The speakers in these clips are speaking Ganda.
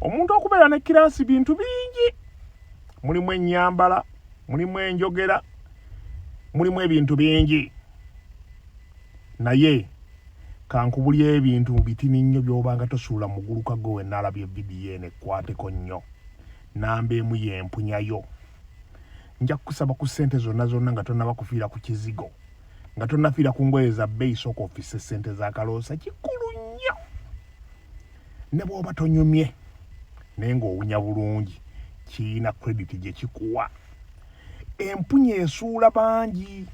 Omuntu okubeera ne kiraasi bintu bingi. Mulimu ennyambala, mulimu enjogera, mulimu ebintu bingi. Naye kankubulya ebintu bitini nnyo by'obanga tosuula mu guluka go wennaalabye vidiyo eno ekkwateko nnyo. Namba emu y'empunyayo. Nja kusaba ku ssente zonna nga tonnaba kufiira ku kizigo. Nga tonnafiira ku ngoye za bbeeyi sooka ofisse ssente za kaloosa kikulu nnyo. Ne bw'oba tonyumye naye ng'owunya bulungi kiina credit gye kikuwa. Empunya esuula bangi.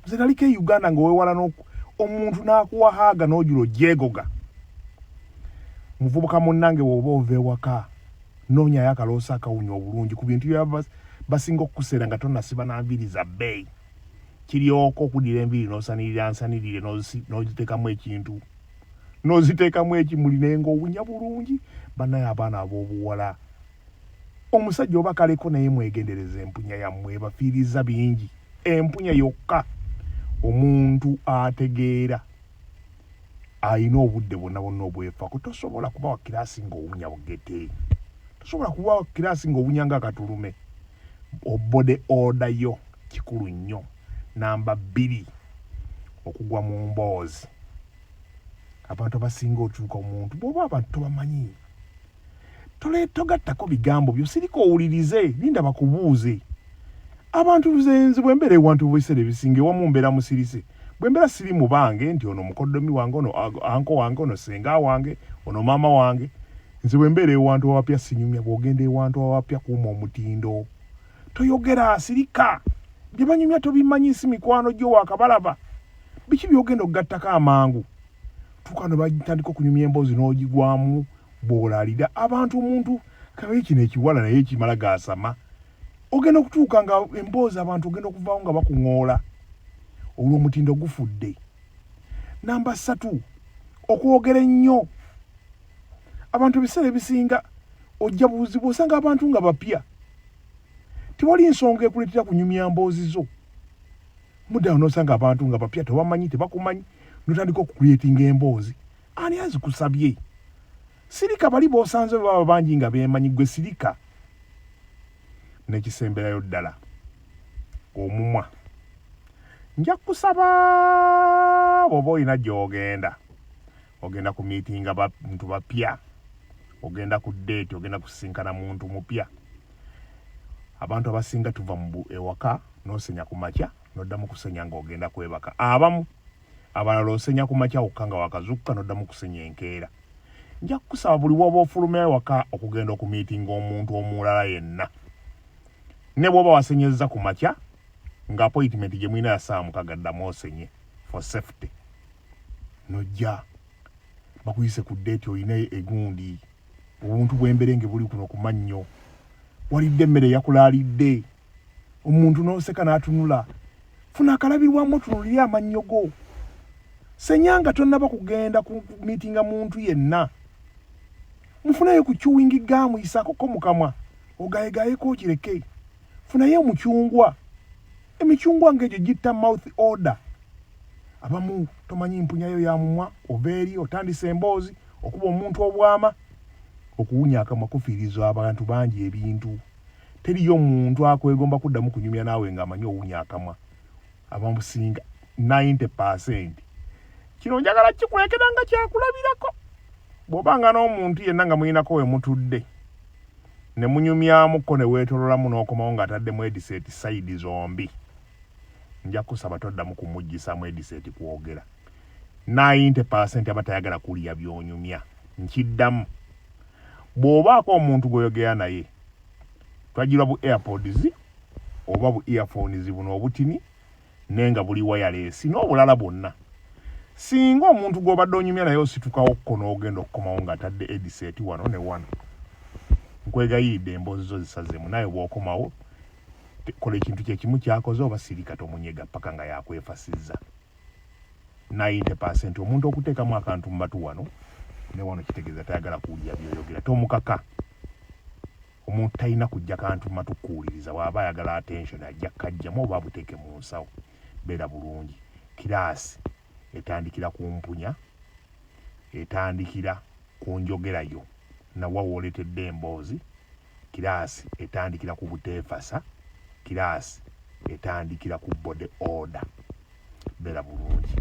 Nze naliko e Uganda ng'owewala omuntu n'akuwa haaga n'ojula ojjeegoga. Muvubuka munnange bw'oba ova ewaka noonyayo akaloosa akawunya obulungi ku bintu byaba basinga okukuseera nga tonnasiba na nviiri za bbeeyi. Kiryoka okudira enviiri n'osanirira nsanirire n'oziteekamu ekintu. N'oziteekamu ekimuli naye ng'owunya bulungi. Bannaye abaana ab'obuwala. Omusajja oba kaleko naye mwegendereza empunya yammwe ebafiiriza bingi. Empunya yokka omuntu ategeera ayina obudde bwonna obwefaako. Tosobola kuba wa kiraasi ng'owunya bugete. Tosobola kuba wa kiraasi ng'owunya ng'akatulume. Obode oda yo kikulu nnyo. Namba 2 okugwa mu mboozi. Abantu abasinga otuuka omuntu bw'oba abantu tobamanyi. Togattako bigambo byo sirika owulirize linda bakubuuze. Abantu buzenzi bw'embeera ewantu bw'ebiseera ebisinga ewamu mbeera musirise. Bw'embeera siri mu bange nti ono mukoddomi wange ono anko wange ono senga wange ono maama wange. Nze bw'embeera ewantu awapya sinyumya bw'ogenda ewantu awapya kuuma omutindo. Toyogera sirika. Bye banyumya tobimanyi si mikwano gyo wakabalaba. Biki by'ogenda okugattako amangu. Tuuka ne batandika okunyumya emboozi n'ogigwamu bw'olalira abantu omuntu kabe kino ekiwala naye ekimala gaasama. Ogenda okutuuka nga emboozi abantu ogenda okuvaawo nga bakuŋoola. Olw'omutindo gufudde. Namba 3 okwogera ennyo. Abantu ebiseera ebisinga ojja buuzibwa osanga abantu nga bapya. Tewali nsonga ekuleetera kunyumya mboozi zo. Muddayo n'osanga abantu nga bapya tebamanyi tebakumanyi n'otandika okukuleetinga emboozi. Ani azikusabye? Sirika bali b'osanze baba bangi nga beemanyi gwe sirika. N'ekisemberayo ddala omumwa. Nja kusaba bw'oba olina gy'ogenda. Ogenda ku miitinga bantu bapya. Ogenda ku ddeeti ogenda kusisinkana muntu mupya. Abantu abasinga tuva mu ewaka n'osenya ku makya n'oddamu kusenya ng'ogenda kwebaka. Abamu abalala osenya ku makya wokka nga wakazukka n'oddamu kusenya enkeera. Nja kusaba buli w'oba ofuluma ewaka okugenda okumiitinga omuntu omulala yenna. Ne bw'oba wasenyezza ku makya nga appointment gye mulina ya ssaawa 6 ddamu osenye for safety. Nojja bakuyise ku ddeeti olina egundi. Obuntu bw'emberenge buli kuno ku mannyo. Walidde emmere yakulaalidde. Omuntu n'oseka n'atunula. Funa akalabirwamu otunulire amannyo go. Senyanga tonnaba kugenda ku miitinga muntu yenna. Mufunayo ku chewing gum yisaako mu kamwa. Ogayegaayeko okireke. Funayo omucungwa. Emicungwa ng'egyo gitta mouth odor. Abamu tomanyi mpunyayo ya mumwa obeeri otandise emboozi okuba omuntu obwama. Okuwunya akamwa kufiiriza abantu bangi ebintu. Teriyo muntu akwegomba kuddamu kunyumya naawe ng'amanyi owunya akamwa. Abamusinga 90%. Kino njagala kikulekera nga kyakulabirako. Bw'obanga n'omuntu yenna nga muyinako we mutudde ne munyumyamukko ne weetololamu n'okomawo ng'ataddemu headset side zombi. Nja kusaba toddamu kumuggisamu headset kwogera. 90% abatayagala kuliya by'onyumya. Nkiddamu. Bw'obaako omuntu gw'oyogera naye twagirwa bu airpods oba bu earphones buno obutini nenga buli wireless n'obulala bwonna. Singa omuntu gw'obadde onyumya naye ositukawo kko n'ogenda okukomawo ng'atadde headset wano ne wano. Nkwegayidde emboozi zo zisazeemu naye bw'okomawo kola ekintu kye kimu kyakoze oba sirika tomunyega paka nga yakwefasizza. 90% omuntu okuteekamu akantu mu batu wano ne wano kitegeeza tayagala kuwulira by'oyogera. Tomukaka. Omuntu talina kujja kantu mu matu kuwuliriza. Bw'aba ayagala attention ajja kajjamu oba abuteeke mu nsawo. Beera bulungi. Kiraasi etandikira ku mpunya, etandikira ku njogerayo. nawa wooletedde emboozi. Kiraasi etandikira ku buteefasa, kiraasi etandikira ku bode order. Beera bulungi.